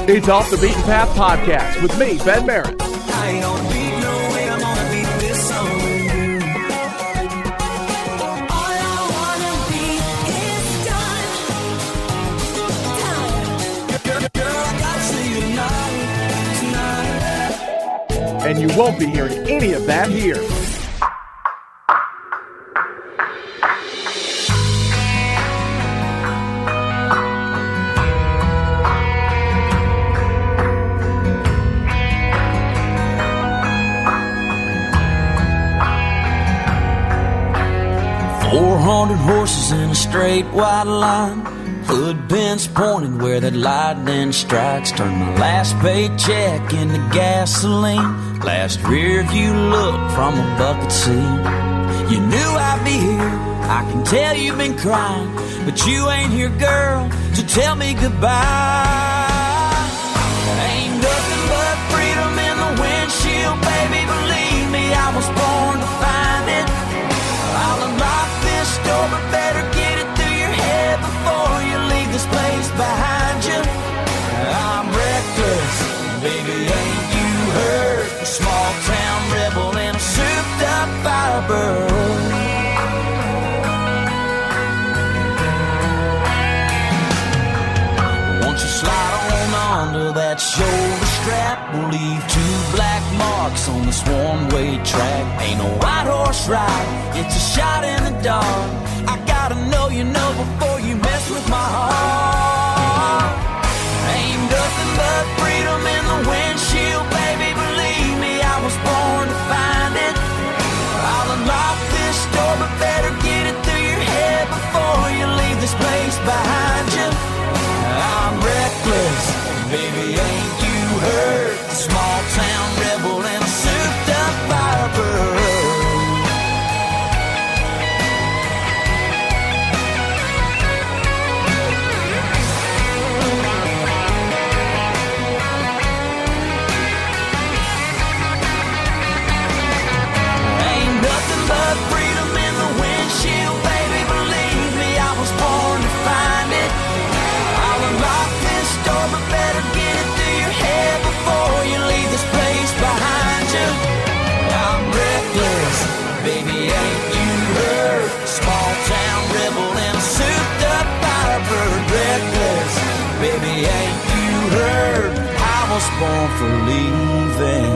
It's Off the Beaten Path Podcast with me, Ben Merritt. I ain't gonna beat no way, I'm gonna beat this song. All I wanna be is done. Girl, I gotta see you tonight. And you won't be hearing any of that here. Horses in a straight white line, hood bends pointing where that lightning strikes. Turn my last paycheck into gasoline, last rear view look from a bucket seat. You knew I'd be here, I can tell you've been crying, but you ain't here, girl, to tell me goodbye. Ain't nothing but freedom in the windshield, baby, believe me, I was born to find it. I'll unlock this door, but better get it through your head before you leave this place behind you. I'm reckless, baby, ain't you heard? A small town rebel and a souped up firebird. Once you slide on onto that shoulder strap, we'll leave two black marks on this one-way track. Ain't no white horse ride, it's a shot in the dark. I gotta know you know before you mess with my heart. Ain't nothing but freedom in the windshield, baby, believe me, I was born to find it. I'll unlock this door, but better get it through your head before you leave this place behind you. I'm reckless, baby, ain't you heard? The small town rebel and a souped up firebird. Ain't nothing but freedom in the windshield, baby, believe me, I was born to find it. I'll unlock this door, but better get it through your head before you leave this place behind you. I'm reckless, baby, ain't you heard? Small town rebel and a souped up firebird. Reckless, baby, ain't you heard? I was born for leaving.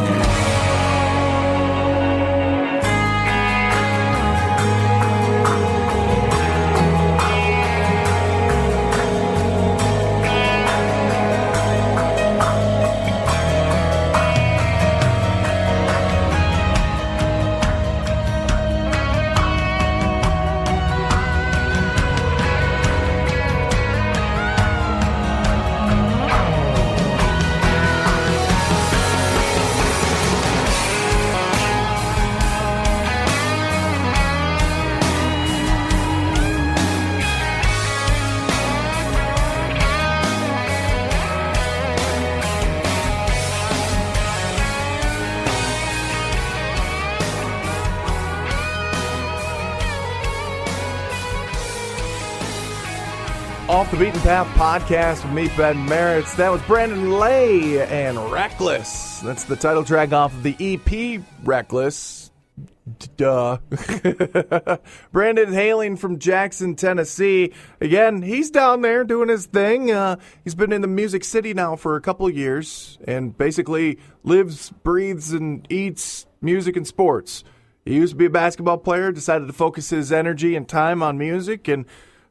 Off the Beaten Path Podcast with me, Ben Merritt. That was Brandon Lay and Reckless. That's the title track off of the EP Reckless. Duh. Brandon hailing from Jackson, Tennessee. Again, he's down there doing his thing. He's been in the Music City now for a couple years and basically lives, breathes, and eats music and sports. He used to be a basketball player, decided to focus his energy and time on music, and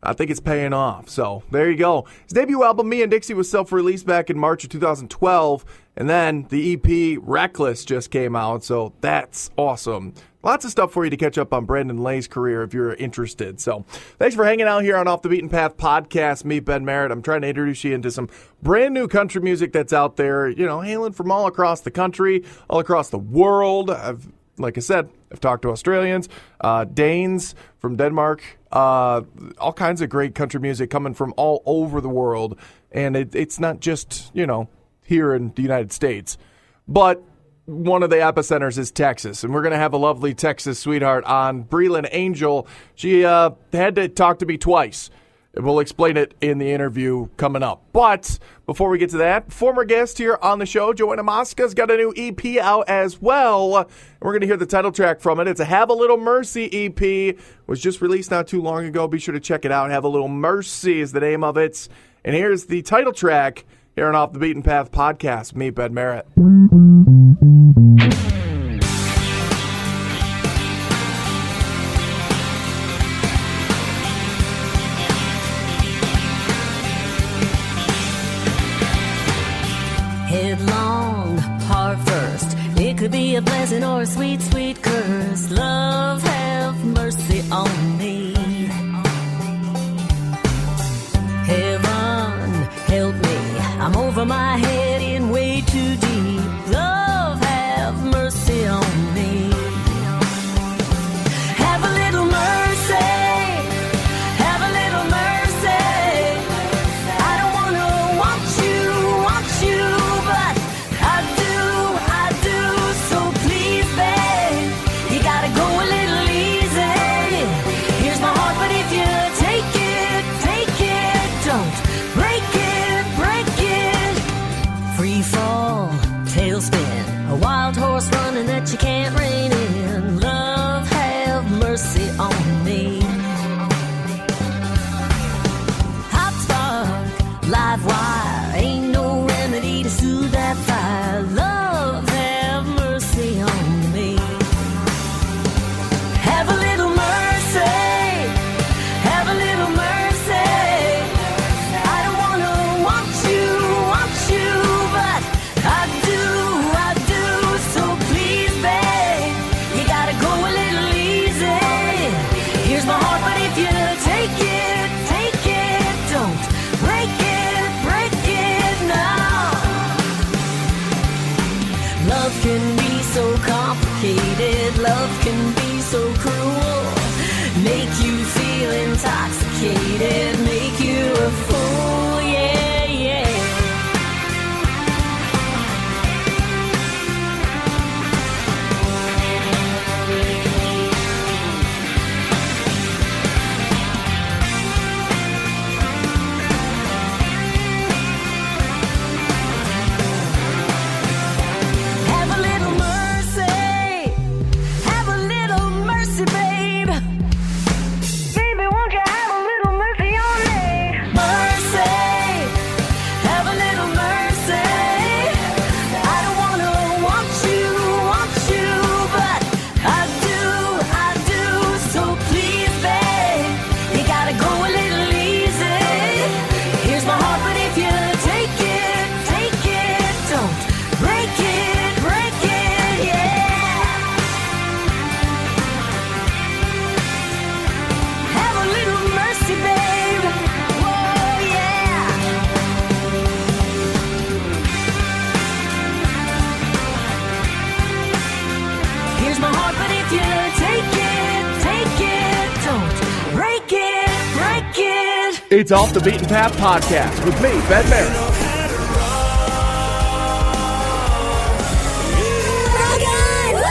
I think it's paying off. So there you go. His debut album, Me and Dixie, was self-released back in March of 2012. And then the EP Reckless just came out. So that's awesome. Lots of stuff for you to catch up on Brandon Lay's career if you're interested. So thanks for hanging out here on Off the Beaten Path Podcast. Me, Ben Merritt. I'm trying to introduce you into some brand new country music that's out there, you know, hailing from all across the country, all across the world. Like I said, I've talked to Australians, Danes from Denmark, all kinds of great country music coming from all over the world. And it's not just, you know, here in the United States. But one of the epicenters is Texas. And we're going to have a lovely Texas sweetheart on, Breelan Angel. She had to talk to me twice. We'll explain it in the interview coming up. But before we get to that, former guest here on the show, Joanna Mosca's got a new EP out as well. We're going to hear the title track from it. It's a Have a Little Mercy EP. It was just released not too long ago. Be sure to check it out. Have a Little Mercy is the name of it. And here's the title track here on Off the Beaten Path podcast. Me, Ben Merritt. Headlong, heart first. It could be a blessing or a sweet, sweet curse. Love, have mercy on me. Heaven, help me. I'm over my head in way too deep. Love, have mercy on me. Have a little mercy. Have a little mercy. I don't want you, but I do. So please, babe, you gotta go a little easy. Here's my heart, but if you take it, don't break it. Free fall, tailspin, a wild horse running that you can't rein in. Love, have mercy on me. Hot spark, live wire, ain't no remedy to soothe that fire. Love, have mercy on me. Have a little mercy. Have a little mercy. I don't want you, but I do. So please, babe, you gotta go a little easy. Here's my heart, but if you take it, don't break it now. Love can be so complicated. Love can be so cruel. Make you feel intoxicated. Make you a fool, yeah. Have a little mercy. Have a little mercy, babe. Baby, won't you have a little mercy on me? Mercy. Have a little mercy. I don't want you, but I do. So please, babe, you gotta go a little easy. Here's my heart, but if you take it, don't break it, yeah. Have a little mercy, babe. Whoa, yeah. Here's my heart, but if you take it, don't break it. It's Off the Beaten Path podcast with me, Ben Merritt.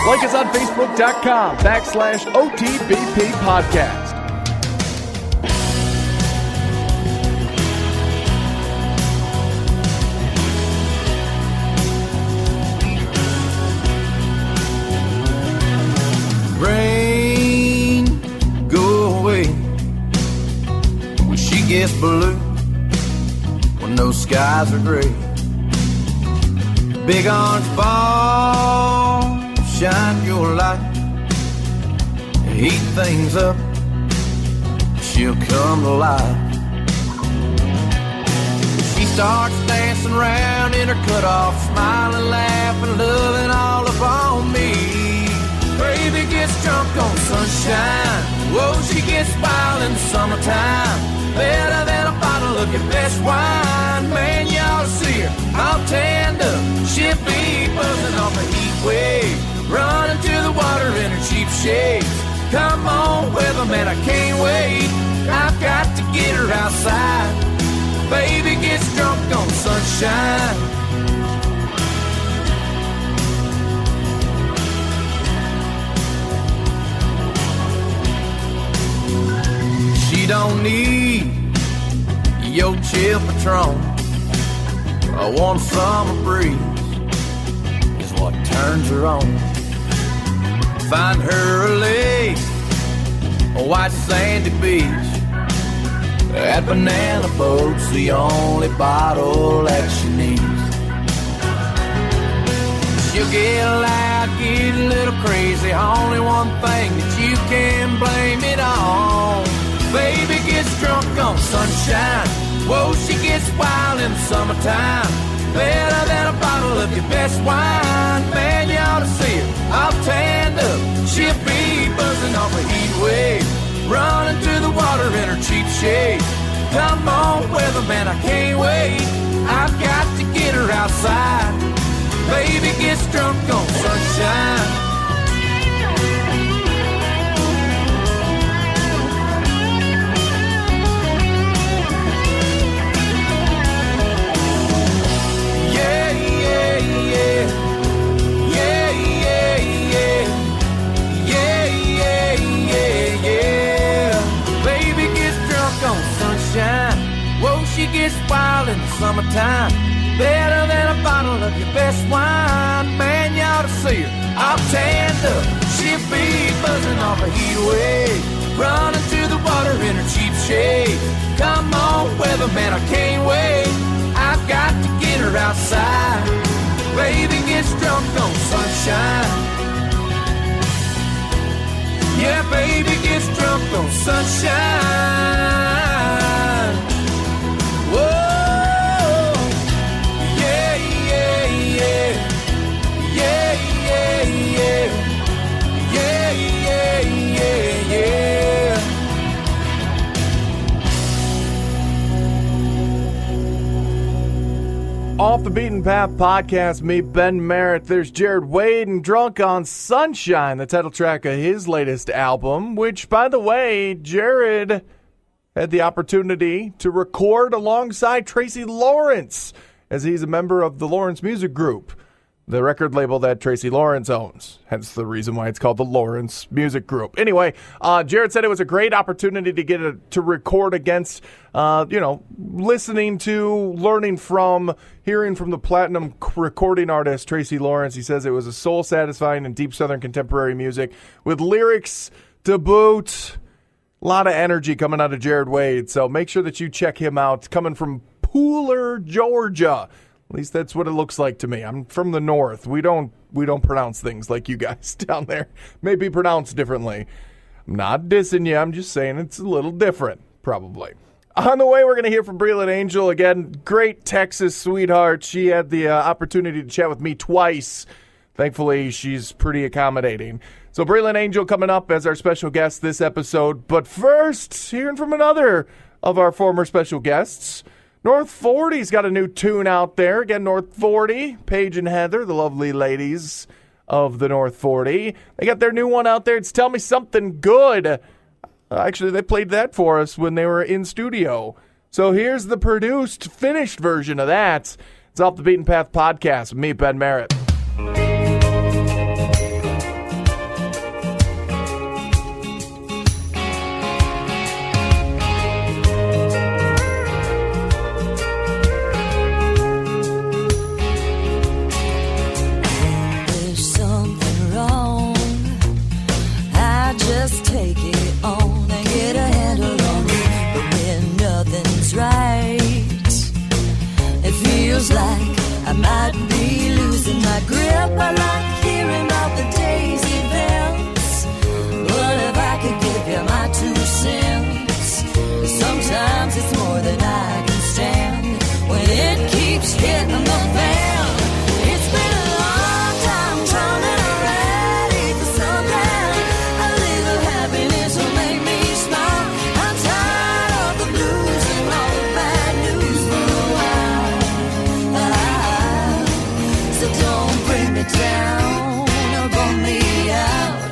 Like us on Facebook.com/OTBP podcast. Rain, go away when she gets blue, when those skies are gray. Big orange ball, shine your light, heat things up, she'll come to life. She starts dancing around in her cutoff, smiling, laughing, loving all upon me. Baby gets drunk on sunshine, whoa, she gets wild in the summertime. Better than a bottle of your best wine. Man, you ought to see her all tanned up. She'll be buzzing off a heat wave, running to the water in her cheap shades. Come on, weatherman, I can't wait. I've got to get her outside. Baby gets drunk on sunshine. She don't need real Patron. A warm summer breeze is what turns her on. Find her a lake, a white sandy beach. That banana boat's the only bottle that she needs. She'll get loud, get a little crazy. Only one thing that you can blame it on. Baby gets drunk on sunshine. Whoa, she gets wild in the summertime. Better than a bottle of your best wine. Man, you ought to see her all tanned up. She'll be buzzing off a heat wave, running through the water in her cheap shade. Come on, weatherman, I can't wait. I've got to get her outside. Baby gets drunk on sunshine. Whoa, she gets wild in the summertime. Better than a bottle of your best wine. Man, you ought to see her all tanned up. She'll be buzzing off a heat wave, running through the water in her cheap shade. Come on, weatherman, I can't wait. I've got to get her outside. Baby gets drunk on sunshine. Yeah, baby gets drunk on sunshine. Whoa, yeah, yeah, yeah, yeah, yeah, yeah, yeah, yeah, yeah, yeah. Off the Beaten Path podcast, me, Ben Merritt. There's Jared Wade and Drunk on Sunshine, the title track of his latest album, which, by the way, Jared had the opportunity to record alongside Tracy Lawrence, as he's a member of the Lawrence Music Group, the record label that Tracy Lawrence owns. Hence the reason why it's called the Lawrence Music Group. Anyway, Jared said it was a great opportunity to get to record against, listening to, learning from, hearing from the platinum recording artist Tracy Lawrence. He says it was a soul-satisfying and deep Southern contemporary music with lyrics to boot. A lot of energy coming out of Jared Wade, so make sure that you check him out. Coming from Pooler, Georgia. At least that's what it looks like to me. I'm from the north. We don't pronounce things like you guys down there. Maybe pronounced differently. I'm not dissing you. I'm just saying it's a little different, probably. On the way, we're going to hear from Breelan Angel. Again, great Texas sweetheart. She had the opportunity to chat with me twice. Thankfully, she's pretty accommodating. So Breelan Angel coming up as our special guest this episode. But first, hearing from another of our former special guests. North 40's got a new tune out there. Again, North 40, Paige and Heather, the lovely ladies of the North 40. They got their new one out there. It's Tell Me Something Good. Actually, they played that for us when they were in studio. So here's the produced, finished version of that. It's Off the Beaten Path podcast with me, Ben Merritt. Take it on and get a handle on it. But when nothing's right, it feels like I might be losing my grip. I like hearing about the day's events. But if I could give you my 2 cents, sometimes it's more than I can stand when it keeps hitting the fan. It's been a long time trying to ready for something. A little happiness will make me smile. I'm tired of the blues and all the bad news for a while. So don't bring me down or bum me out.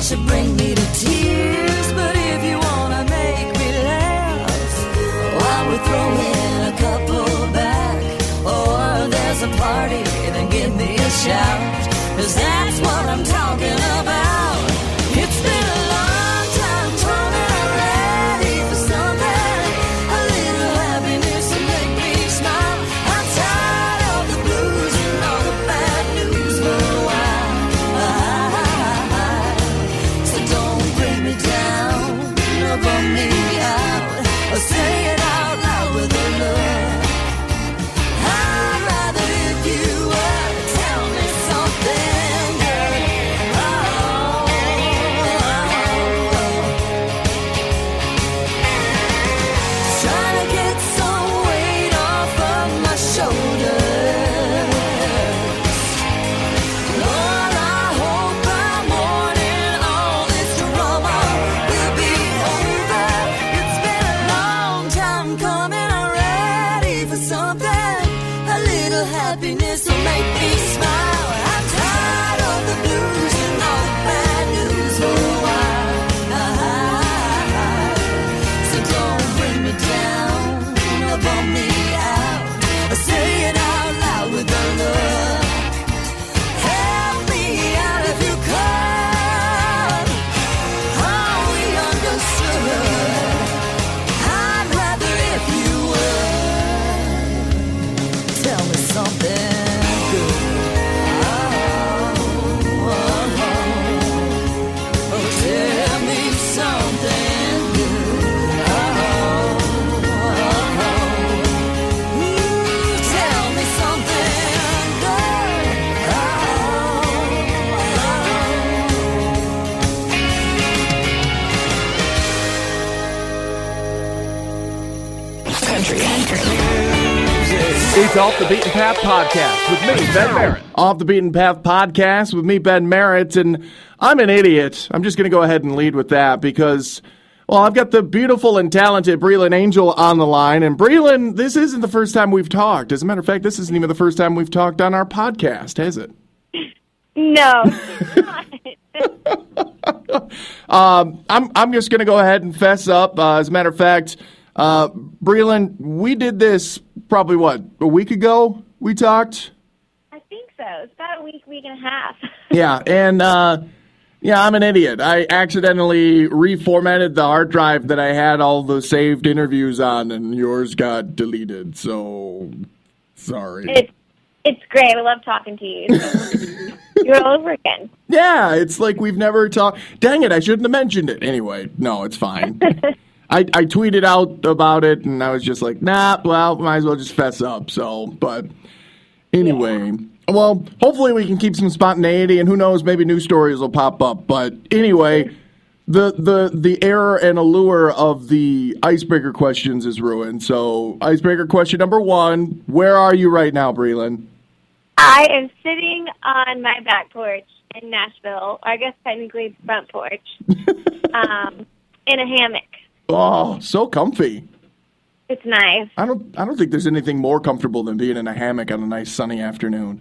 should bring me to tears. But if you wanna make me laugh, while we're throwing a couple back, or there's a party, then give me a shout. 'Cause that's what I'm talking about. It's been a long time coming, I'm ready for something. A little happiness to make me smile. I'm tired of the blues and all the bad news for a while. So don't bring me down or bum me out, or say it out loud with a look. I'd rather if you would tell me something good. Trying to get some weight off of my shoulders. Lord, I hope by morning all this drama will be over. It's been a long time coming, I'm ready for something. A little happiness will make me smile. I'm tired of the blues and all the bad news for a while. So don't bring me down or bum me out, or say it out loud with a look. Help me out if you could. Oh, we understood. I'd rather if you would tell me something good. Oh, tell me something good. Tell me something good. It's Off the Beaten Path Podcast with me, Ben Merritt. Off the Beaten Path Podcast with me, Ben Merritt, and I'm an idiot. I'm just going to go ahead and lead with that because, well, I've got the beautiful and talented Breelan Angel on the line, and Breelan, this isn't the first time we've talked. As a matter of fact, this isn't even the first time we've talked on our podcast, has it? No. I'm just going to go ahead and fess up. As a matter of fact, Breelan, we did this probably, a week ago we talked? I think so. It's about a week and a half. Yeah, and I'm an idiot. I accidentally reformatted the hard drive that I had all the saved interviews on, and yours got deleted, so sorry. It's great. I love talking to you. So you're all over again. Yeah, it's like we've never talked. Dang it, I shouldn't have mentioned it. Anyway, no, it's fine. I tweeted out about it, and I was just like, nah, well, might as well just fess up. So, but anyway, well, hopefully we can keep some spontaneity, and who knows, maybe new stories will pop up. But anyway, the error and allure of the icebreaker questions is ruined. So, icebreaker question number 1, where are you right now, Breelan? I am sitting on my back porch in Nashville, or I guess technically front porch, in a hammock. Oh, so comfy. It's nice. I don't think there's anything more comfortable than being in a hammock on a nice sunny afternoon.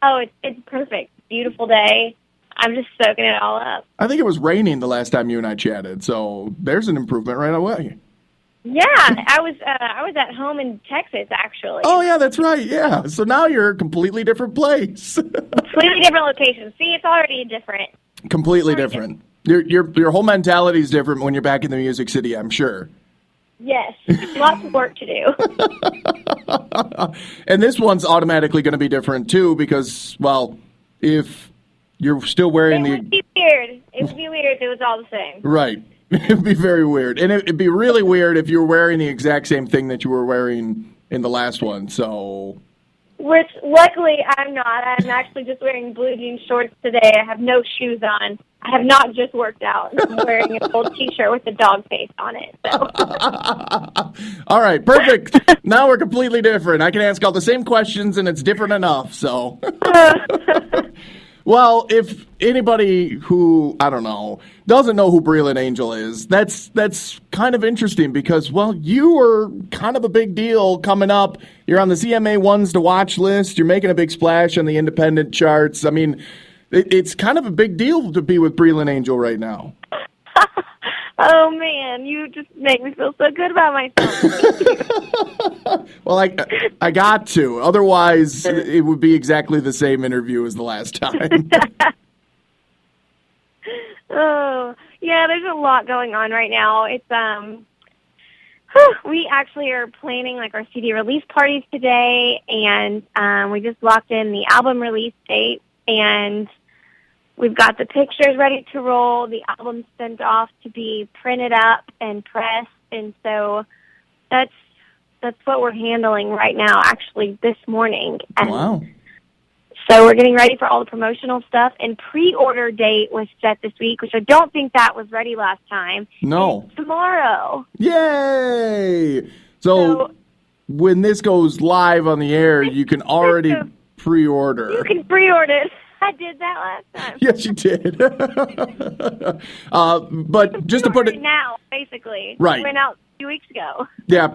Oh, it's perfect. Beautiful day. I'm just soaking it all up. I think it was raining the last time you and I chatted, so there's an improvement right away. Yeah, I was at home in Texas, actually. Oh, yeah, that's right, yeah. So now you're a completely different place. Completely different location. See, it's already different. Completely different. Your whole mentality is different when you're back in the Music City, I'm sure. Yes, lots of work to do. And this one's automatically going to be different, too, because, well, if you're still wearing It would be weird. It would be weird if it was all the same. Right. It'd be very weird. And it'd be really weird if you were wearing the exact same thing that you were wearing in the last one, so... Which, luckily, I'm not. I'm actually just wearing blue jean shorts today. I have no shoes on. I have not just worked out. I'm wearing an old T-shirt with a dog face on it. So. All right, perfect. Now we're completely different. I can ask all the same questions, and it's different enough, so... Well, if anybody who, I don't know, doesn't know who Breelan Angel is, that's kind of interesting because, well, you are kind of a big deal coming up. You're on the CMA Ones to Watch list. You're making a big splash on the independent charts. I mean, it's kind of a big deal to be with Breelan Angel right now. Oh, man, you just make me feel so good about myself. Well, I got to. Otherwise, it would be exactly the same interview as the last time. Oh, yeah, there's a lot going on right now. It's, we actually are planning, like, our CD release parties today, and we just locked in the album release date, and we've got the pictures ready to roll. The album's sent off to be printed up and pressed, and so that's what we're handling right now, actually, this morning. And Wow. so we're getting ready for all the promotional stuff, and pre-order date was set this week, which I don't think that was ready last time. No. It's tomorrow. Yay! So when this goes live on the air, you can already pre-order. You can pre-order it. I did that last time. Yes, you did. But just to put it now, basically. Right. It went out 2 weeks ago. Yeah,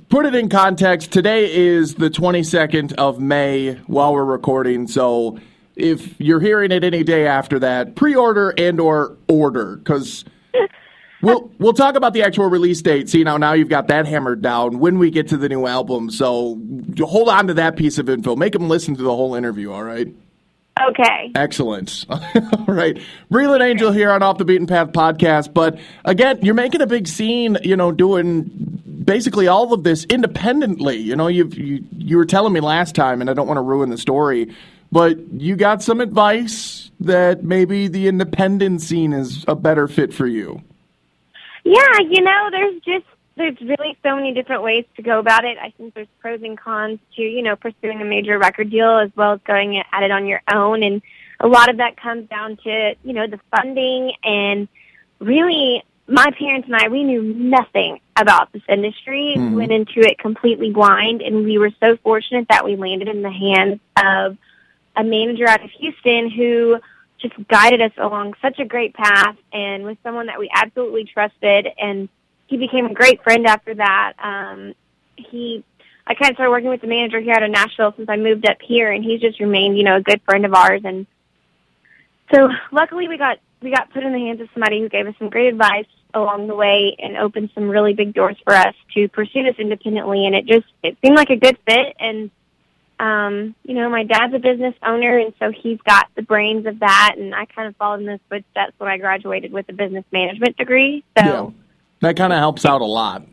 put it in context. Today is the 22nd of May while we're recording, so if you're hearing it any day after that, pre-order and or order, because we'll talk about the actual release date. See, now you've got that hammered down when we get to the new album, so hold on to that piece of info. Make them listen to the whole interview, all right? Okay. Excellent. All right. Breelan Angel here on Off the Beaten Path podcast. But again, you're making a big scene, doing basically all of this independently. You were telling me last time, and I don't want to ruin the story, but you got some advice that maybe the independent scene is a better fit for you. Yeah, there's really so many different ways to go about it. I think there's pros and cons to, pursuing a major record deal as well as going at it on your own. And a lot of that comes down to, the funding. And really, my parents and I, we knew nothing about this industry. We went into it completely blind, and we were so fortunate that we landed in the hands of a manager out of Houston who just guided us along such a great path and was someone that we absolutely trusted. And he became a great friend after that. I kind of started working with the manager here out of Nashville since I moved up here, and he's just remained, a good friend of ours. And so luckily we got put in the hands of somebody who gave us some great advice along the way and opened some really big doors for us to pursue this independently. And it seemed like a good fit. And, my dad's a business owner, and so he's got the brains of that. And I kind of followed in those footsteps when I graduated with a business management degree. So. Yeah. That kind of helps out a lot.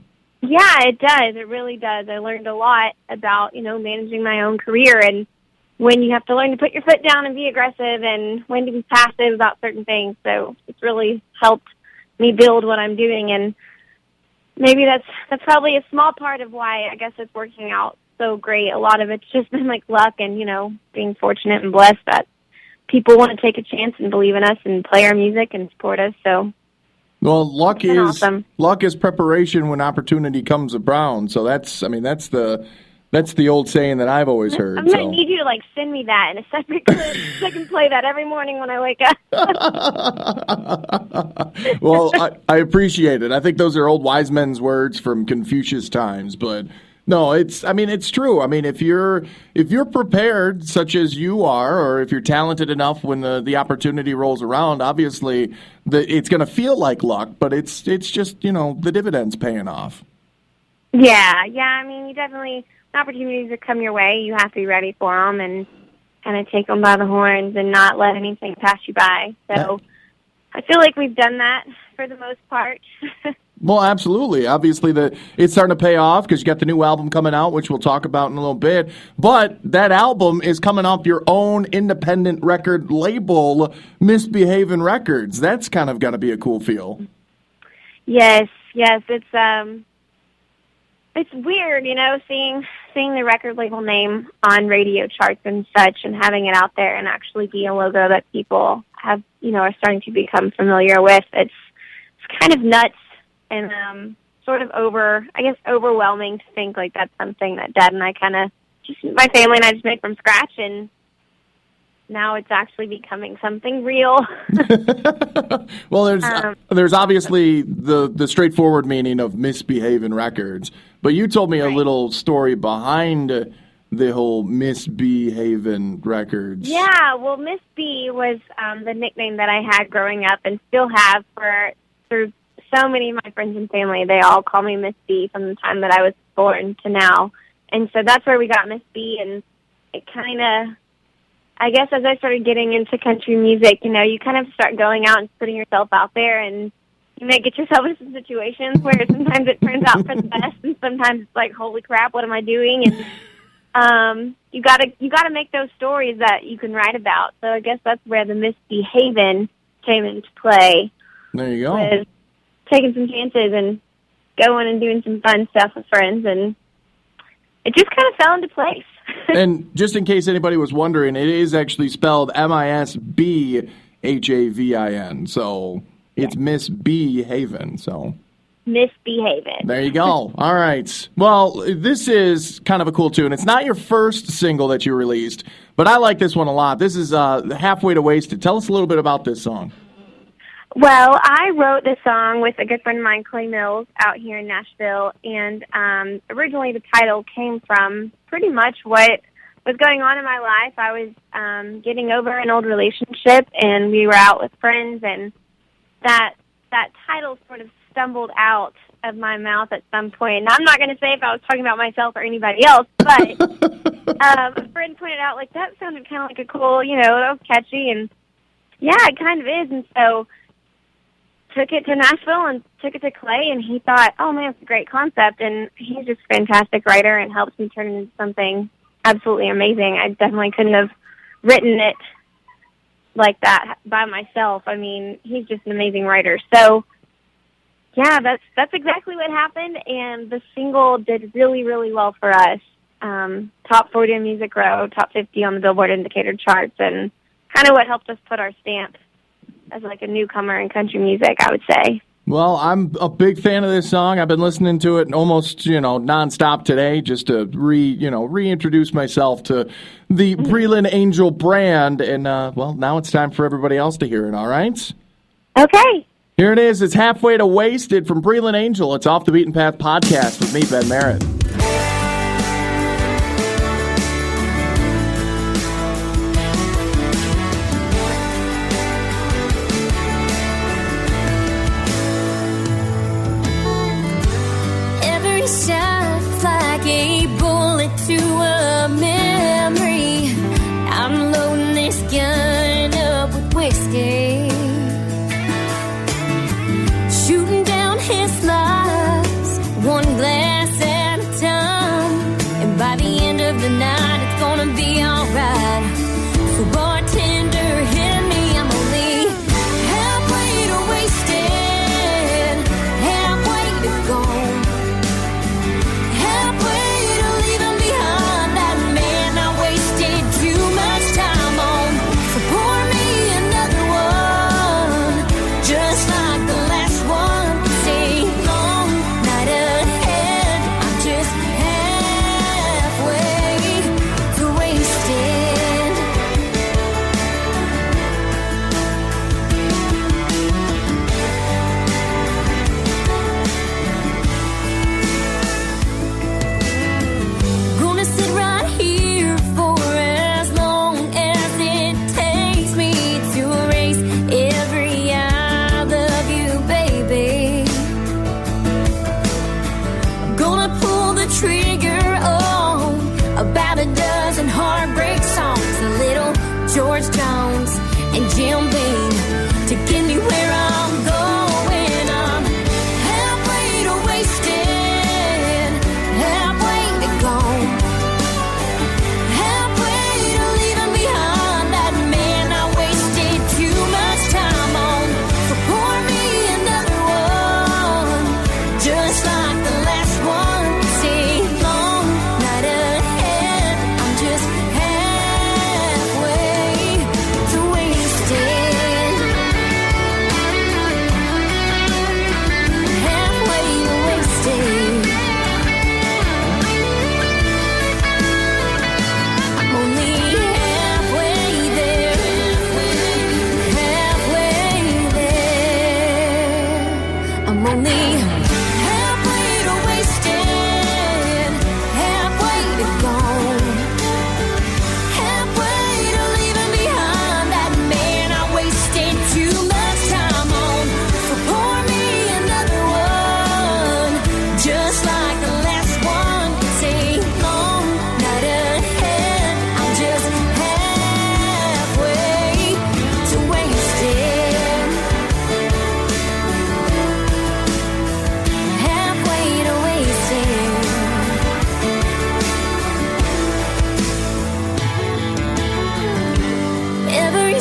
Yeah, it does. It really does. I learned a lot about, managing my own career and when you have to learn to put your foot down and be aggressive and when to be passive about certain things. So it's really helped me build what I'm doing. And maybe that's probably a small part of why I guess it's working out so great. A lot of it's just been like luck and, being fortunate and blessed that people want to take a chance and believe in us and play our music and support us. So. Well, luck is preparation when opportunity comes around. So that's the old saying that I've always heard. I'm gonna need you to send me that in a separate clip so I can play that every morning when I wake up. Well, I appreciate it. I think those are old wise men's words from Confucius times, but. No, it's true. If you're prepared, such as you are, or if you're talented enough when the opportunity rolls around, obviously it's going to feel like luck, but it's just, the dividends paying off. Yeah. You definitely, opportunities that come your way, you have to be ready for them and kind of take them by the horns and not let anything pass you by. So I feel like we've done that for the most part. Well, absolutely. Obviously, it's starting to pay off because you got the new album coming out, which we'll talk about in a little bit. But that album is coming off your own independent record label, Misbehavin' Records. That's kind of going to be a cool feel. Yes. It's weird, seeing the record label name on radio charts and such, and having it out there and actually be a logo that people have, are starting to become familiar with. It's kind of nuts. And sort of overwhelming to think that's something that Dad and I my family and I just made from scratch, and now it's actually becoming something real. Well, there's obviously the straightforward meaning of Misbehavin' Records, but you told me a little story behind the whole Miss B Haven records? Yeah, well, Miss B was the nickname that I had growing up and still have through so many of my friends and family. They all call me Miss B from the time that I was born to now. And so that's where we got Miss B, and it kind of, I guess as I started getting into country music, you know, you kind of start going out and putting yourself out there, and you may get yourself into some situations where sometimes it turns out for the best, and sometimes it's like, holy crap, what am I doing? And you gotta make those stories that you can write about. So I guess that's where the Miss B Haven came into play. There you go. Was taking some chances and going and doing some fun stuff with friends, and it just kind of fell into place. And just in case anybody was wondering, it is actually spelled MISBHAVIN. So it's Miss B Haven. So Miss B Haven. there you go. All right. Well, this is kind of a cool tune. It's not your first single that you released, but I like this one a lot. This is Halfway to Wasted. Tell us a little bit about this song. Well, I wrote this song with a good friend of mine, Clay Mills, out here in Nashville, and originally the title came from pretty much what was going on in my life. I was getting over an old relationship, and we were out with friends, and that title sort of stumbled out of my mouth at some point. And I'm not going to say if I was talking about myself or anybody else, but a friend pointed out, like, that sounded kind of like a cool, you know, that was catchy, and yeah, it kind of is, and so took it to Nashville and took it to Clay, and he thought, oh man, it's a great concept, and he's just a fantastic writer and helps me turn it into something absolutely amazing. I definitely couldn't have written it like that by myself. I mean, he's just an amazing writer. So yeah, that's exactly what happened, and the single did really, really well for us. Top 40 in Music Row, top 50 on the Billboard Indicator charts, and kind of what helped us put our stamp as like a newcomer in country music, I would say. Well, I'm a big fan of this song. I've been listening to it almost, nonstop today just to reintroduce myself to the Breelan Angel brand. And, now it's time for everybody else to hear it, all right? Okay. Here it is. It's Halfway to Wasted from Breelan Angel. It's Off the Beaten Path podcast with me, Ben Merritt. Like a bullet to a memory. I'm loading this gun up with whiskey, shooting down his lies, one glass at a time. And by the end of the night, it's gonna be alright. So bartender, hit me, I'm only halfway to wasted, halfway to gone. George Jones and Jim Beam to get me where I'm going. I'm halfway to wasted, halfway to gone, halfway to leaving behind that man I wasted too much time on. So pour me another one, just like the last one. See, long night ahead, I'm just halfway to wasted.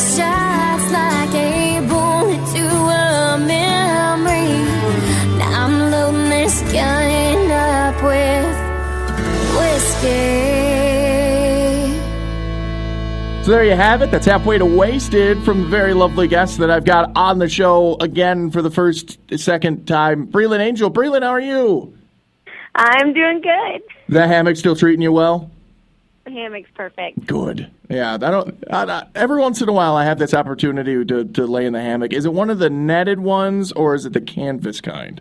shots like a bullet to a memory. Now I'm loading this gun up with whiskey. So there you have it. That's Halfway to Wasted from the very lovely guests that I've got on the show again for the second time. Breelan Angel. Breelan, how are you? I'm doing good. The hammock still treating you well? The hammock's perfect. Good. Yeah, every once in a while I have this opportunity to lay in the hammock. Is it one of the netted ones or is it the canvas kind?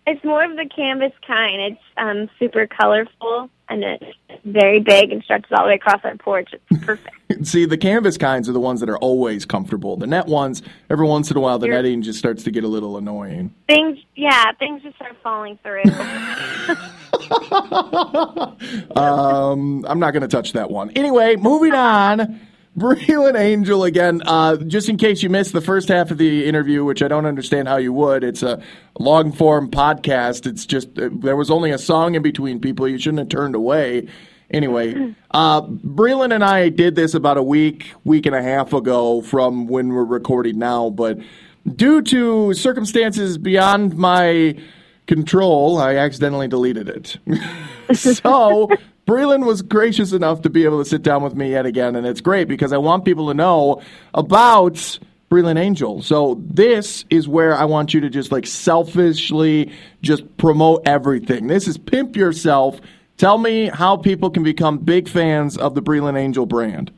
It's more of the canvas kind. It's super colorful, and it's very big and stretches all the way across our porch. It's perfect. See, the canvas kinds are the ones that are always comfortable. The net ones, every once in a while, the netting just starts to get a little annoying. Things just start falling through. I'm not going to touch that one. Anyway, moving on. Breelan Angel again. Just in case you missed the first half of the interview, which I don't understand how you would. It's a long-form podcast. It's just there was only a song in between people. You shouldn't have turned away. Anyway, Breelan and I did this about a week and a half ago from when we're recording now, but due to circumstances beyond my control, I accidentally deleted it. So Breelan was gracious enough to be able to sit down with me yet again, and it's great because I want people to know about Breelan Angel. So this is where I want you to just selfishly just promote everything. This is Pimp Yourself. Tell me how people can become big fans of the Breelan Angel brand.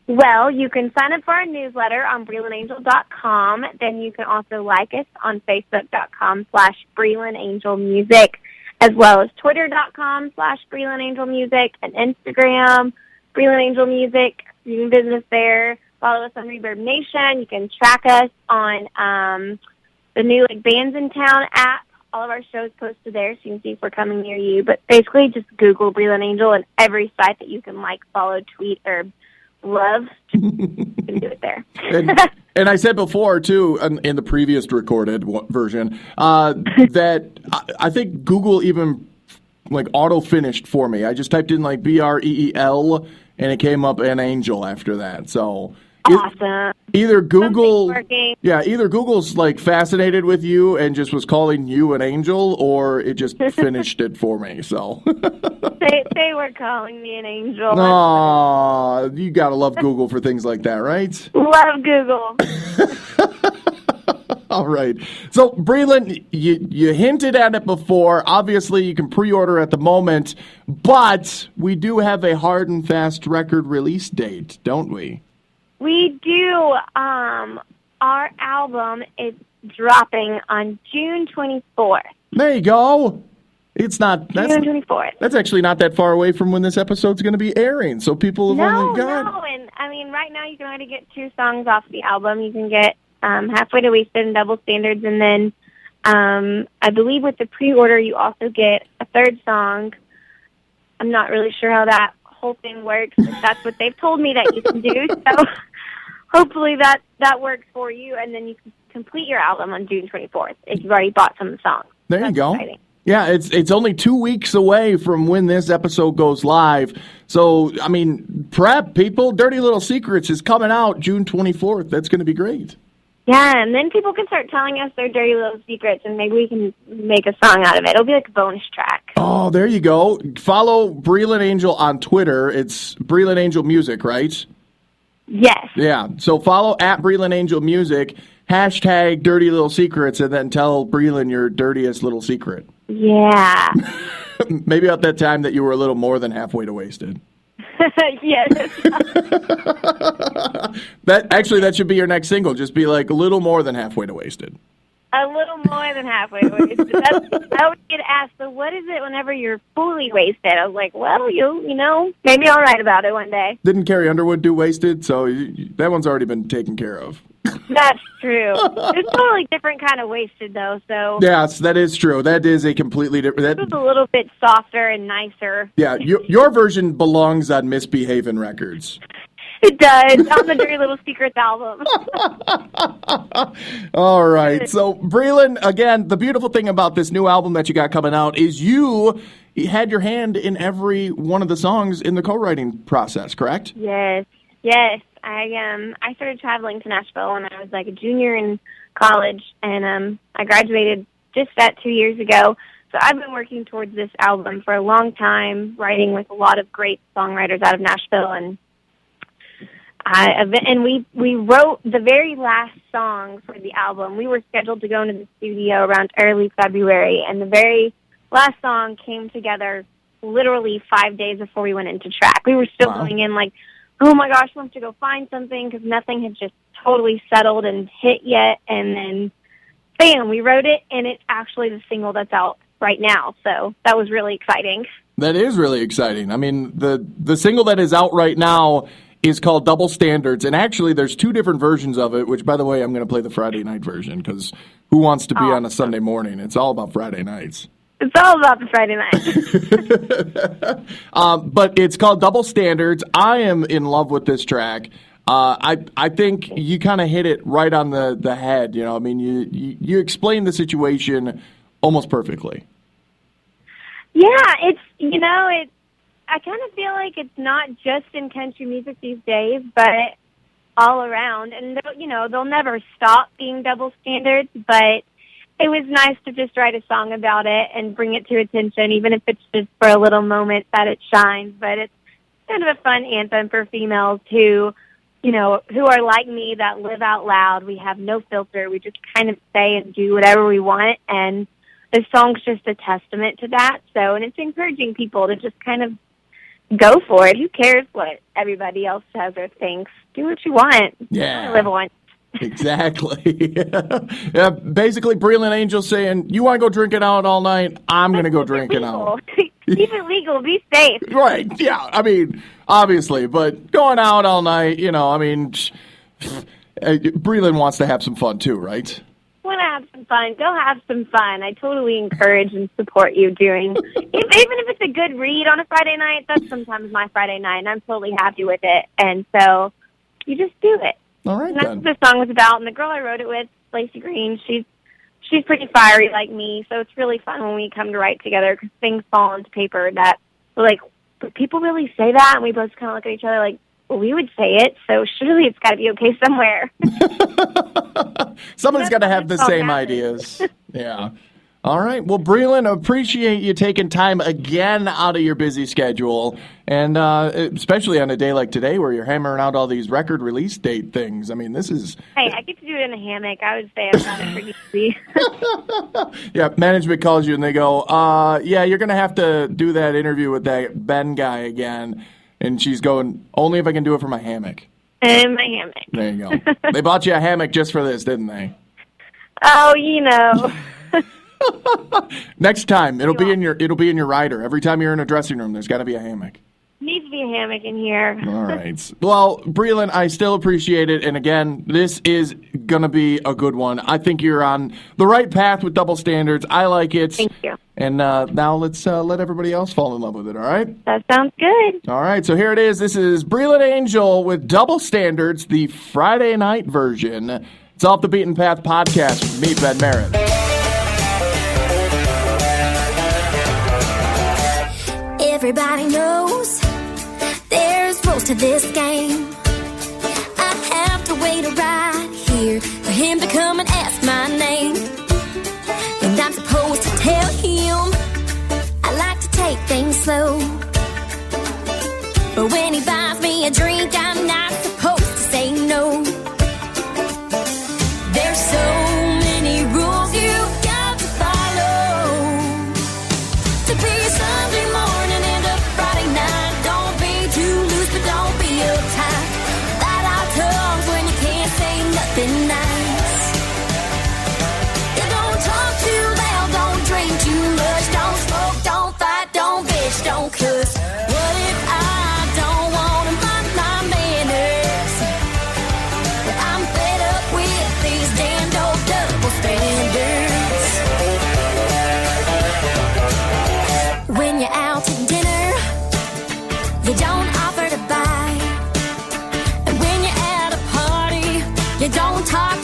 Well, you can sign up for our newsletter on BreelanAngel.com. Then you can also like us on Facebook.com/BreelanAngelMusic, as well as Twitter.com/BreelanAngelMusic and Instagram, Breelan Angel Music. You can visit us there. Follow us on Reverb Nation. You can track us on the new Bands in Town app. All of our shows posted there, so you can see if we're coming near you. But basically, just Google Breelan Angel and every site that you can follow, tweet, or love. You can do it there. And I said before, too, in the previous recorded version, that I think Google even auto-finished for me. I just typed in Breel, and it came up an angel after that. So awesome. Either Google's fascinated with you and just was calling you an angel, or it just finished it for me. So they were calling me an angel. Aw, you gotta love Google for things like that, right? Love Google. All right. So, Breelan, you hinted at it before. Obviously, you can pre-order at the moment, but we do have a hard and fast record release date, don't we? We do. Our album is dropping on June 24th. There you go. It's not June 24th. That's actually not that far away from when this episode's going to be airing. So people have only got. No, and I mean, right now you can already get 2 songs off the album. You can get Halfway to Wasted and Double Standards, and then I believe with the pre-order you also get a 3rd song. I'm not really sure how that whole thing works, but that's what they've told me that you can do. So hopefully that works for you, and then you can complete your album on June 24th if you've already bought some of the songs. There you go. Exciting. Yeah, it's only 2 weeks away from when this episode goes live. So, I mean, prep, people. Dirty Little Secrets is coming out June 24th. That's going to be great. Yeah, and then people can start telling us their dirty little secrets, and maybe we can make a song out of it. It'll be like a bonus track. Oh, there you go. Follow Breelan Angel on Twitter. It's Breelan Angel Music, right? Yes. Yeah, so follow at Breelan Angel Music, hashtag Dirty Little Secrets, and then tell Breelan your dirtiest little secret. Yeah. Maybe at that time that you were a little more than halfway to wasted. Yes. That should be your next single. Just be like a little more than halfway to wasted. A little more than halfway to wasted. I always get asked, so what is it whenever you're fully wasted? I was like, well, you know, maybe I'll write about it one day. Didn't Carrie Underwood do Wasted? So that one's already been taken care of. That's true. It's a totally different kind of wasted, though. So yes, that is true. That is a completely different. It's a little bit softer and nicer. Yeah, your version belongs on Misbehavin' Records. It does, on the Dirty Little Secrets album. All right. So, Breelan, again, the beautiful thing about this new album that you got coming out is you had your hand in every one of the songs in the co-writing process, correct? Yes. I started traveling to Nashville when I was like a junior in college, and I graduated just that 2 years ago. So I've been working towards this album for a long time, writing with a lot of great songwriters out of Nashville, and we wrote the very last song for the album. We were scheduled to go into the studio around early February, and the very last song came together literally 5 days before we went into track. We were still going in like, oh my gosh, we have to go find something because nothing had just totally settled and hit yet. And then, bam, we wrote it, and it's actually the single that's out right now. So that was really exciting. That is really exciting. I mean, the single that is out right now is called Double Standards, and actually there's two different versions of it, which, by the way, I'm going to play the Friday night version because who wants to be on a Sunday morning? It's all about Friday nights. It's all about the Friday night. But it's called Double Standards. I am in love with this track. I think you kind of hit it right on the head. You know, I mean, you explained the situation almost perfectly. Yeah, I kind of feel like it's not just in country music these days, but all around. And, they'll never stop being double standards, but it was nice to just write a song about it and bring it to attention, even if it's just for a little moment that it shines. But it's kind of a fun anthem for females who are like me, that live out loud. We have no filter. We just kind of say and do whatever we want. And this song's just a testament to that. So, and it's encouraging people to just kind of go for it. Who cares what everybody else says or thinks? Do what you want. Yeah. You only live once. Exactly. Yeah, basically, Breelan Angel saying, you want to go drinking out all night? I'm going to go drinking out. Keep it legal. Be safe. Right. Yeah. I mean, obviously, but going out all night, Breelan wants to have some fun too, right? Want to have some fun? Go have some fun. I totally encourage and support you doing, even if it's a good read on a Friday night. That's sometimes my Friday night, and I'm totally happy with it. And so you just do it. All right, and that's what the song was about. And the girl I wrote it with, Lacey Green, she's pretty fiery like me, so it's really fun when we come to write together because things fall onto paper that we're like, but people really say that? And we both kind of look at each other like, well, we would say it, so surely it's got to be okay somewhere. Somebody's got to have the same ideas. Yeah. All right. Well, Breelan, appreciate you taking time again out of your busy schedule, and especially on a day like today where you're hammering out all these record release date things. I mean, this is... Hey, I get to do it in a hammock. I would say I've got it pretty easy. Yeah, management calls you and they go, yeah, you're going to have to do that interview with that Ben guy again. And she's going, only if I can do it from my hammock. In my hammock. There you go. They bought you a hammock just for this, didn't they? Oh, you know. Next time, it'll be in your rider. Every time you're in a dressing room, there's got to be a hammock. Needs to be a hammock in here. All right. Well, Breelan, I still appreciate it. And again, this is going to be a good one. I think you're on the right path with Double Standards. I like it. Thank you. And now let's let everybody else fall in love with it, all right? That sounds good. All right, so here it is. This is Breelan Angel with Double Standards, the Friday night version. It's Off the Beaten Path podcast with me, Ben Merritt. Everybody knows there's rules to this game. I have to wait right here for him to come and ask my name. And I'm supposed to tell him I like to take things slow. But when he buys me a drink, I'm not supposed to say no. There's so many rules you've got to follow to be a Sunday morning and a Friday night. Don't be too loose, but don't be uptight. Bite our tongues when you can't say nothing nice. You don't talk too loud, don't drink too much, don't smoke, don't fight, don't bitch, don't cuss. What if I don't want to mind my manners? But I'm fed up with these damn old double standards. When you're out to dinner, you don't offer to buy. And when you're at a party, you don't talk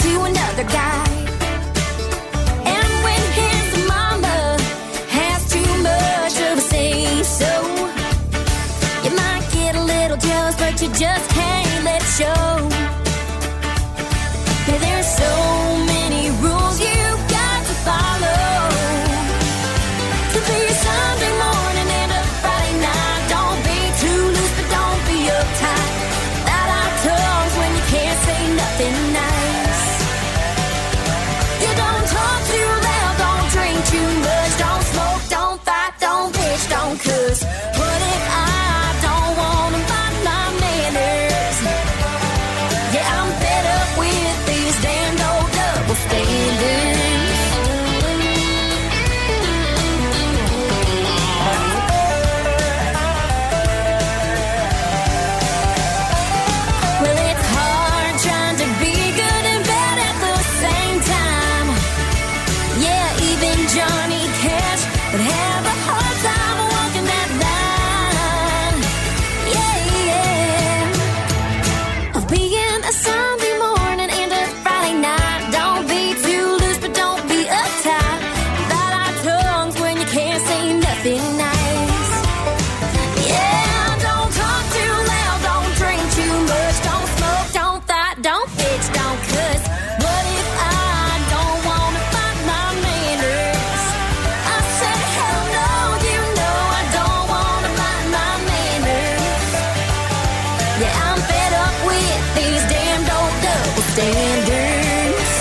standards.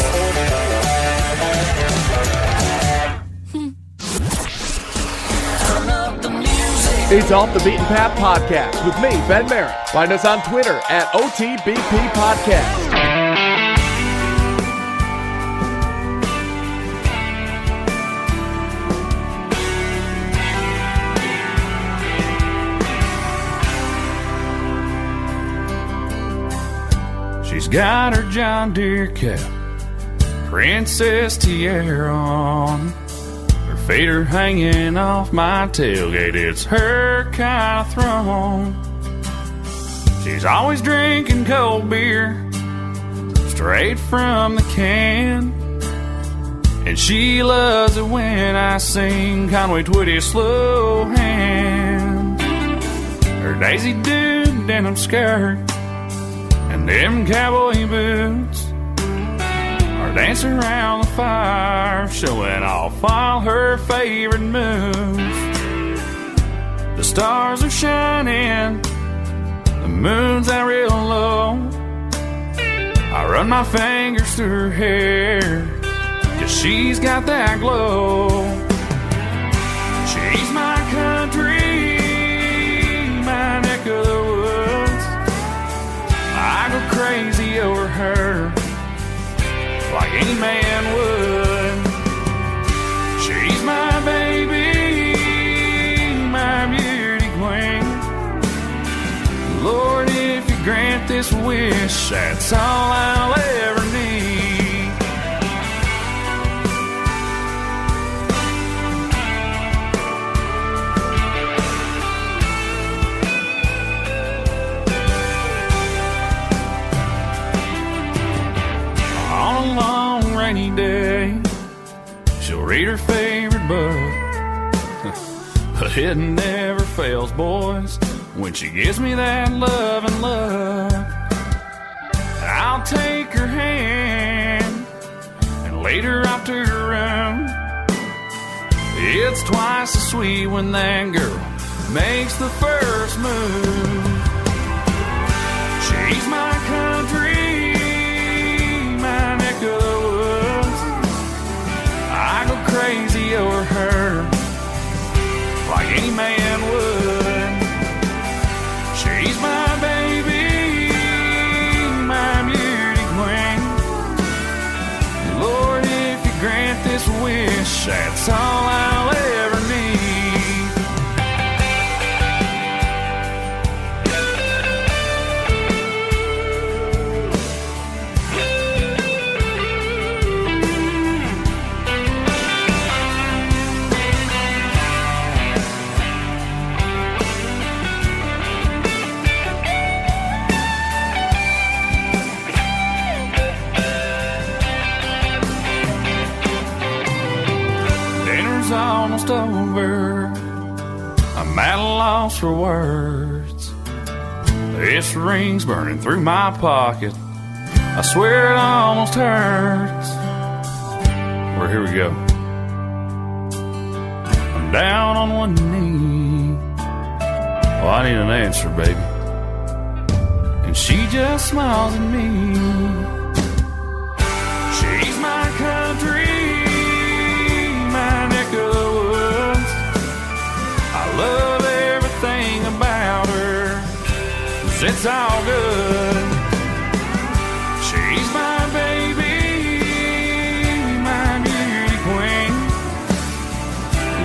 Turn up the music. It's Off the Beaten Path Podcast with me, Ben Merritt. Find us on Twitter at OTBP Podcast. She's got her John Deere cap, princess tiara on. Her feet are hanging off my tailgate. It's her kind of throne. She's always drinking cold beer, straight from the can. And she loves it when I sing Conway Twitty slow hand. Her Daisy Duke denim skirt and them cowboy boots are dancing around the fire, showing off all her favorite moves. The stars are shining, the moon's out real low. I run my fingers through her hair, 'cause she's got that glow. She's my country, my neck of the woods. I go crazy over her, like any man would. She's my baby, my beauty queen. Lord, if you grant this wish, that's all I'll ever need. On a long rainy day, she'll read her favorite book. But it never fails, boys, when she gives me that love and love. I'll take her hand and lead her out to her room. It's twice as sweet when that girl makes the first move. She's my country, my neck of the woods. I go crazy over her, like any man would. She's my baby, my beauty queen. Lord, if you grant this wish, that's all I'll ever need. Dinner's almost over, I'm at a loss for words. This ring's burning through my pocket, I swear it almost hurts. Well, here we go. I'm down on one knee. Oh, I need an answer, baby. And she just smiles at me. She's my country, my neck of the woods. I love everything about her, 'cause it's all good. She's my baby, my beauty queen.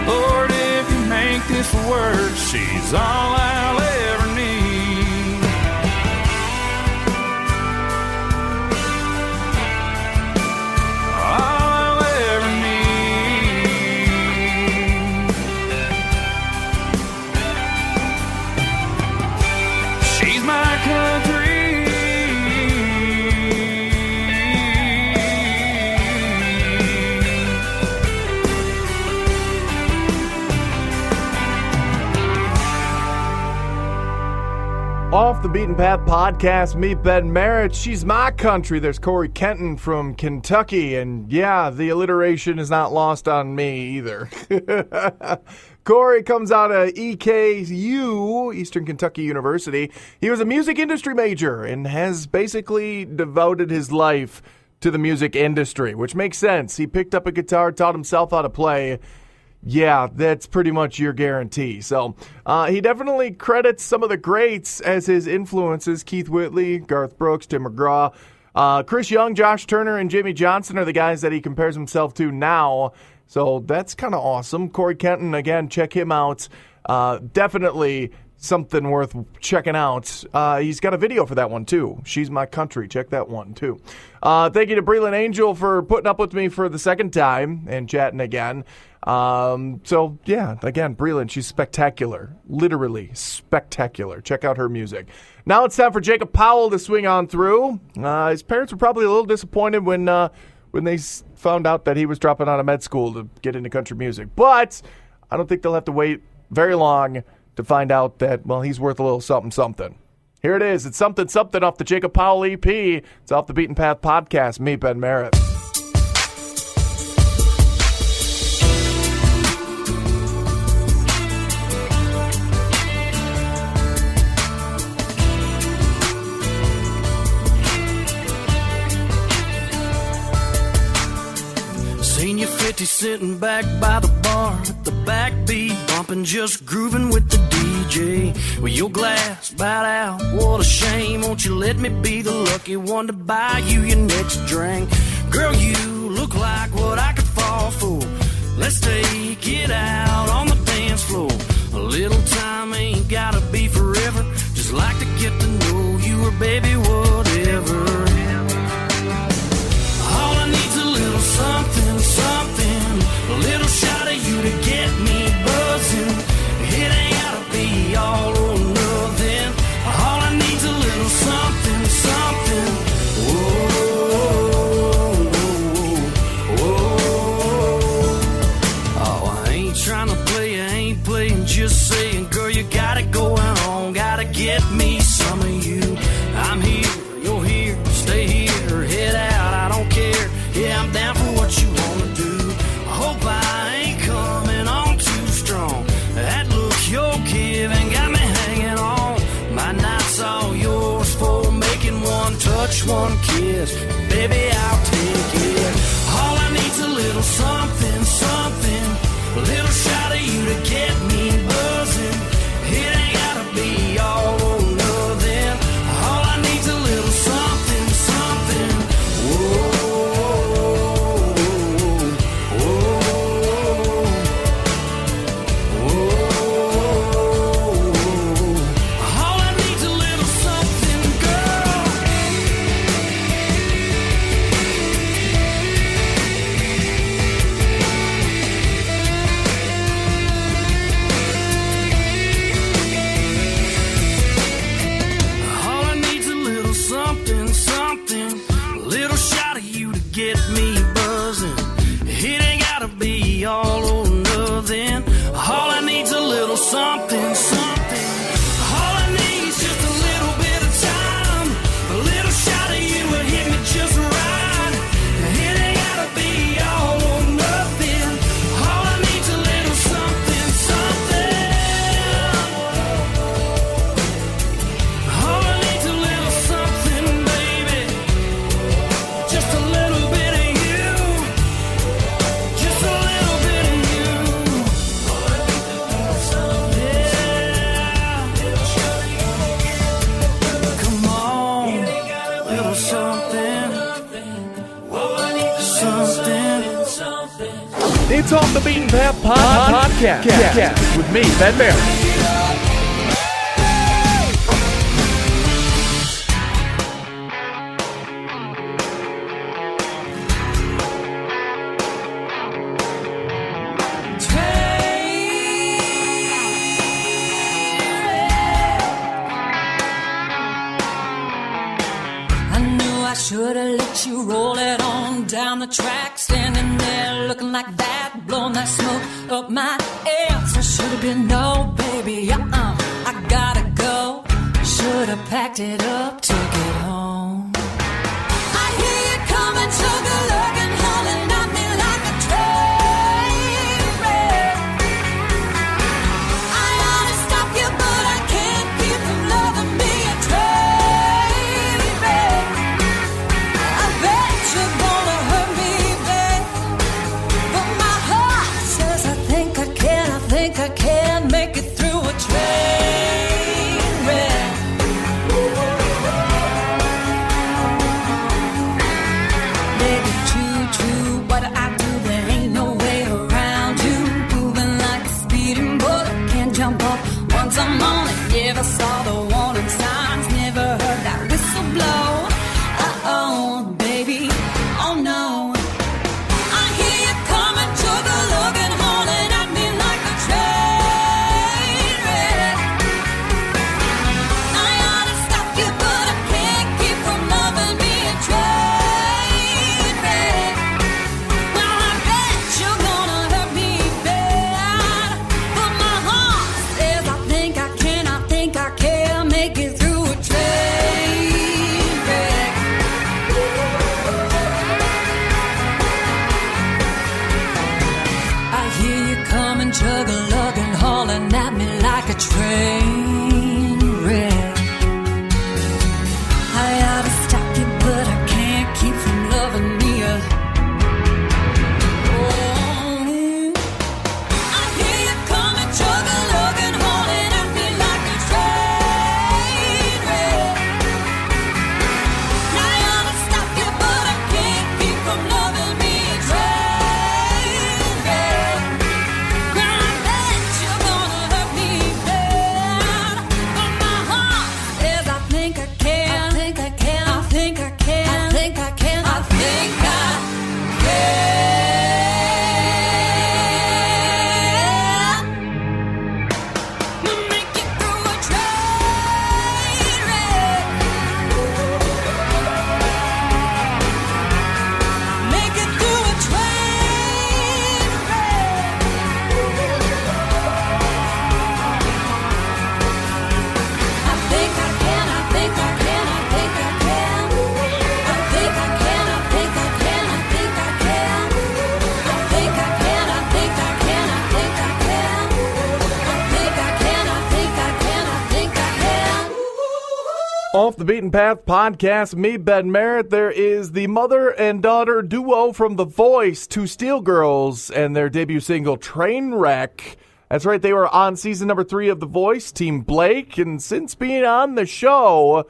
Lord, if you make this work, she's all I'll ever need. All I'll ever need. She's my country. the Beaten Path podcast. Meet Ben Merritt. She's my country. There's Corey Kenton from Kentucky. And yeah, the alliteration is not lost on me either. Corey comes out of EKU, Eastern Kentucky University. He was a music industry major and has basically devoted his life to the music industry, which makes sense. He picked up a guitar, taught himself how to play. Yeah, that's pretty much your guarantee. So he definitely credits some of the greats as his influences. Keith Whitley, Garth Brooks, Tim McGraw, Chris Young, Josh Turner, and Jimmy Johnson are the guys that he compares himself to now. So that's kind of awesome. Corey Kenton, again, check him out. Definitely something worth checking out. He's got a video for that one, too. She's My Country. Check that one, too. Thank you to Breelan Angel for putting up with me for the second time and chatting again. So, yeah, again, Breelan, she's spectacular. Literally spectacular. Check out her music. Now it's time for Jacob Powell to swing on through. His parents were probably a little disappointed when they found out that he was dropping out of med school to get into country music. But I don't think they'll have to wait very long to find out that, well, he's worth a little something, something. Here it is. It's something, something off the Jacob Powell EP. It's off the Beaten Path podcast. Meet Ben Merritt. Seen you 50 sitting back by the bar with the backbeat bumping, just grooving with the DJ. With your glass bowed out, what a shame. Won't you let me be the lucky one to buy you your next drink? Girl, you look like what I could fall for. Let's take it out on the dance floor. A little time ain't gotta be forever. Just like to get to know you, or baby, whatever. All I need's a little something, something, a little shot of you to get me buzzing. It ain't gotta be all or nothing. All I need's a little something, something. Whoa, whoa, whoa. Oh, I ain't trying to play, I ain't playing, just saying, girl, you got it going on, gotta get me some of you. I'm here, you're here, stay here, head out, I don't care. Yeah, I'm down for what you wanna do. I hope I ain't coming on too strong. That look you're giving got me hanging on. My night's all yours for making one touch, one kiss. Baby, I'll take it. All I need's a little something, something, a little shot of you to get me buzzing. It ain't gotta be all or nothing. All I need's a little something, something. Whoa. Get me buzzing. It ain't gotta be all or nothing. All I need's a little something, something. All I need's just a little bit of time. A little shot of you would hit me just right. It ain't gotta be all or nothing. All I need's a little something, something. All I need's a little something, baby. Just a little. It's off the Beaten Path podcast with me, Ben Merritt. Should've let you roll it on down the track, standing there looking like that, blowing that smoke up my ass. I should've been no, baby, I gotta go. should have packed it up, took it home. I hear you coming, sugar looking, hollering at me like a train wreck. I ought to stop you, but I can't keep from loving me a train wreck. I bet you're gonna hurt me bad, but my heart says I think I can make it through a train wreck. Baby, true, what I do, there ain't no way around you. Moving like a speeding bullet, can't jump off once I'm on it. Never saw the warning signs, never heard that whistle blow. Uh-oh, baby, oh no. I hear you coming, sugar looking, hollering at me like a train wreck. I ought to stop you, but I can't keep from loving me a train wreck. Well, I bet you're gonna hurt me bad, but my heart says I think I can make it through a train wreck. I hear you coming, chug-a-lugging, hauling at me like a train wreck. I ought to stop you, but I can't keep from loving me a... Oh. I hear you coming, chug-a-lugging, hauling at me like a train wreck. I ought to stop you, but I can't keep from loving me a train wreck. Well, I bet you're gonna hurt me bad, but my heart says I think I can. Make it through a train wreck. Make it through a train wreck. I think I can. I think I can. I think I can. I think I can. I think I can. I think I can. I think I can. I think I can. I think I can. I think I can. I think I can. I think I can. Off the Beaten Path podcast, me, Ben Merritt. There is the mother and daughter duo from The Voice, Two Steel Girls, and their debut single, Trainwreck. That's right, they were on season number 3 of The Voice, Team Blake, and since being on the show,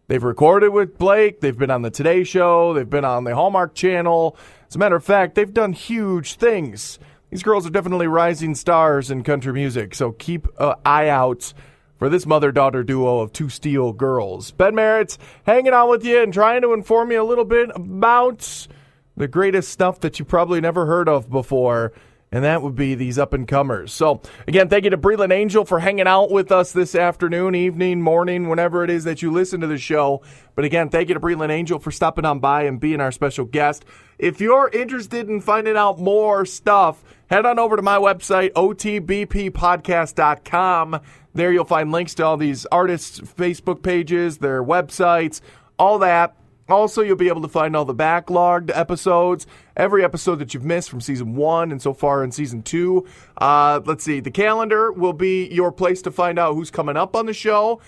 they've recorded with Blake, they've been on the Today Show, they've been on the Hallmark Channel. As a matter of fact, they've done huge things. These girls are definitely rising stars in country music, so keep an eye out for this mother-daughter duo of Two Steel Girls. Ben Merritt's hanging out with you and trying to inform you a little bit about the greatest stuff that you probably never heard of before, and that would be these up-and-comers. So, again, thank you to Breelan Angel for hanging out with us this afternoon, evening, morning, whenever it is that you listen to the show. But again, thank you to Breelan Angel for stopping on by and being our special guest. If you're interested in finding out more stuff, head on over to my website, otbppodcast.com. There you'll find links to all these artists' Facebook pages, their websites, all that. Also, you'll be able to find all the backlogged episodes, every episode that you've missed from season 1 and so far in season 2. Let's see, the calendar will be your place to find out who's coming up on the show.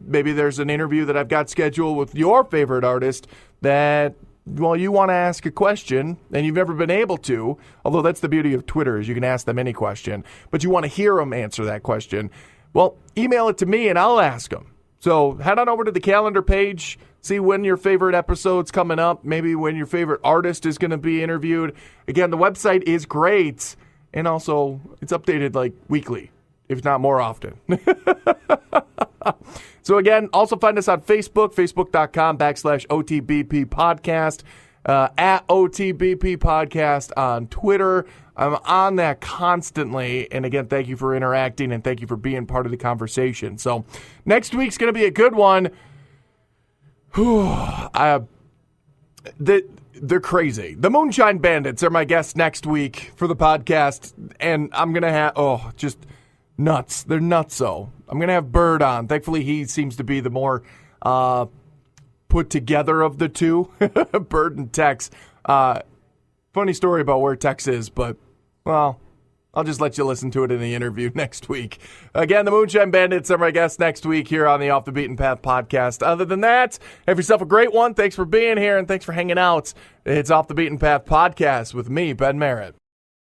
Maybe there's an interview that I've got scheduled with your favorite artist that, well, you want to ask a question and you've never been able to, although that's the beauty of Twitter is you can ask them any question, but you want to hear them answer that question. Well, email it to me and I'll ask them. So head on over to the calendar page, see when your favorite episode's coming up, maybe when your favorite artist is going to be interviewed. Again, the website is great, and also it's updated like weekly, if not more often. So again, also find us on Facebook, facebook.com/OTBP podcast, at OTBP podcast on Twitter. I'm on that constantly. And again, thank you for interacting and thank you for being part of the conversation. So next week's going to be a good one. They're crazy. The Moonshine Bandits are my guests next week for the podcast. And I'm going to have, just nuts. They're nutso. I'm going to have Bird on. Thankfully, he seems to be the more put together of the two, Bird and Tex. Funny story about where Tex is, but, well, I'll just let you listen to it in the interview next week. Again, the Moonshine Bandits are my guests next week here on the Off the Beaten Path podcast. Other than that, have yourself a great one. Thanks for being here, and thanks for hanging out. It's Off the Beaten Path podcast with me, Ben Merritt.